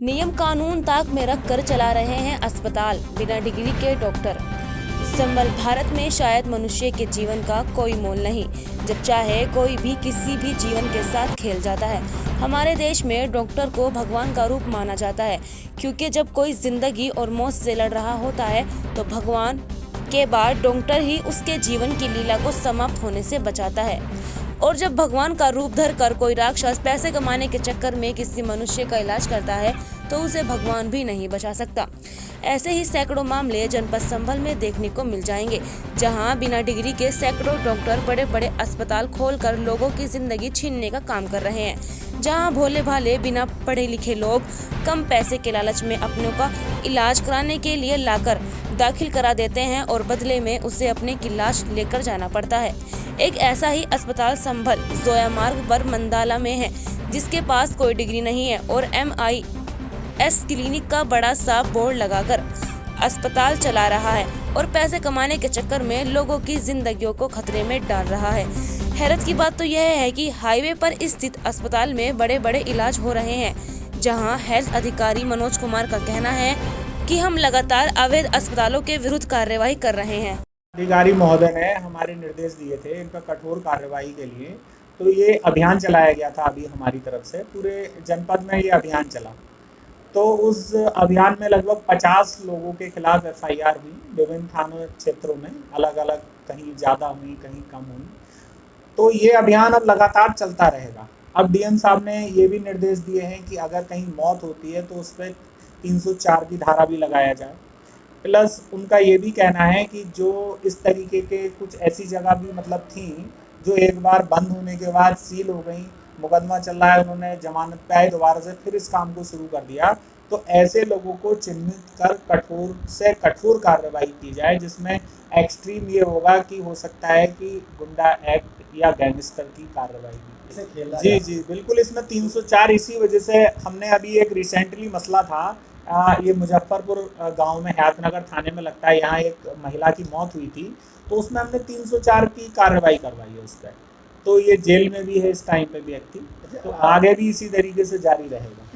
नियम कानून ताक में रख कर चला रहे हैं अस्पताल बिना डिग्री के डॉक्टर। संबल भारत में शायद मनुष्य के जीवन का कोई मोल नहीं, जब चाहे कोई भी किसी भी जीवन के साथ खेल जाता है। हमारे देश में डॉक्टर को भगवान का रूप माना जाता है, क्योंकि जब कोई जिंदगी और मौत से लड़ रहा होता है तो भगवान के बाद डॉक्टर ही उसके जीवन की लीला को समाप्त होने से बचाता है। और जब भगवान का रूप धर कर कोई राक्षस पैसे कमाने के चक्कर में किसी मनुष्य का इलाज करता है तो उसे भगवान भी नहीं बचा सकता। ऐसे ही सैकड़ों मामले जनपद संभल में देखने को मिल जाएंगे, जहां बिना डिग्री के सैकड़ों डॉक्टर बड़े बड़े अस्पताल खोलकर लोगों की जिंदगी छीनने का काम कर रहे हैं। जहां भोले भाले बिना पढ़े लिखे लोग कम पैसे के लालच में अपनों का इलाज कराने के लिए लाकर दाखिल करा देते हैं और बदले में उसे अपने की लाश लेकर जाना पड़ता है। एक ऐसा ही अस्पताल संभल जोया मार्ग पर मंदाला में है, जिसके पास कोई डिग्री नहीं है और MIS क्लिनिक का बड़ा सा बोर्ड लगाकर अस्पताल चला रहा है और पैसे कमाने के चक्कर में लोगों की जिंदगियों को खतरे में डाल रहा है। हैरत की बात तो यह है कि हाईवे पर स्थित अस्पताल में बड़े बड़े इलाज हो रहे हैं, जहां हेल्थ अधिकारी मनोज कुमार का कहना है कि हम लगातार अवैध अस्पतालों के विरुद्ध कार्यवाही कर रहे हैं। अधिकारी महोदय ने हमारे निर्देश दिए थे इन पर कठोर कार्रवाई के लिए, तो ये अभियान चलाया गया था अभी हमारी तरफ से पूरे जनपद में ये अभियान चला। तो उस अभियान में लगभग 50 लोगों के खिलाफ FIR हुई विभिन्न थानों क्षेत्रों में, अलग अलग, कहीं ज़्यादा हुई कहीं कम हुई। तो ये अभियान अब लगातार चलता रहेगा। अब DM साहब ने ये भी निर्देश दिए हैं कि अगर कहीं मौत होती है तो उस पर 304 की धारा भी लगाया जाए। प्लस उनका ये भी कहना है कि जो इस तरीके के कुछ ऐसी जगह भी मतलब थी जो एक बार बंद होने के बाद सील हो गई, मुकदमा चल रहा है, उन्होंने जमानत पे आए दोबारा से फिर इस काम को शुरू कर दिया, तो ऐसे लोगों को चिन्हित कर कठोर से कठोर कार्रवाई की जाए, जिसमें एक्सट्रीम ये होगा कि हो सकता है कि गुंडा एक्ट या गैंगस्टर की कार्रवाई। जी बिल्कुल, इसमें 304 इसी वजह से हमने अभी एक रिसेंटली मसला था, ये मुजफ्फरपुर गांव में हयातनगर थाने में लगता है, यहाँ एक महिला की मौत हुई थी, तो उसमें हमने 304 की कार्रवाई करवाई है उस पर। तो ये जेल में भी है इस टाइम पे भी व्यक्ति, तो आगे भी इसी तरीके से जारी रहेगा।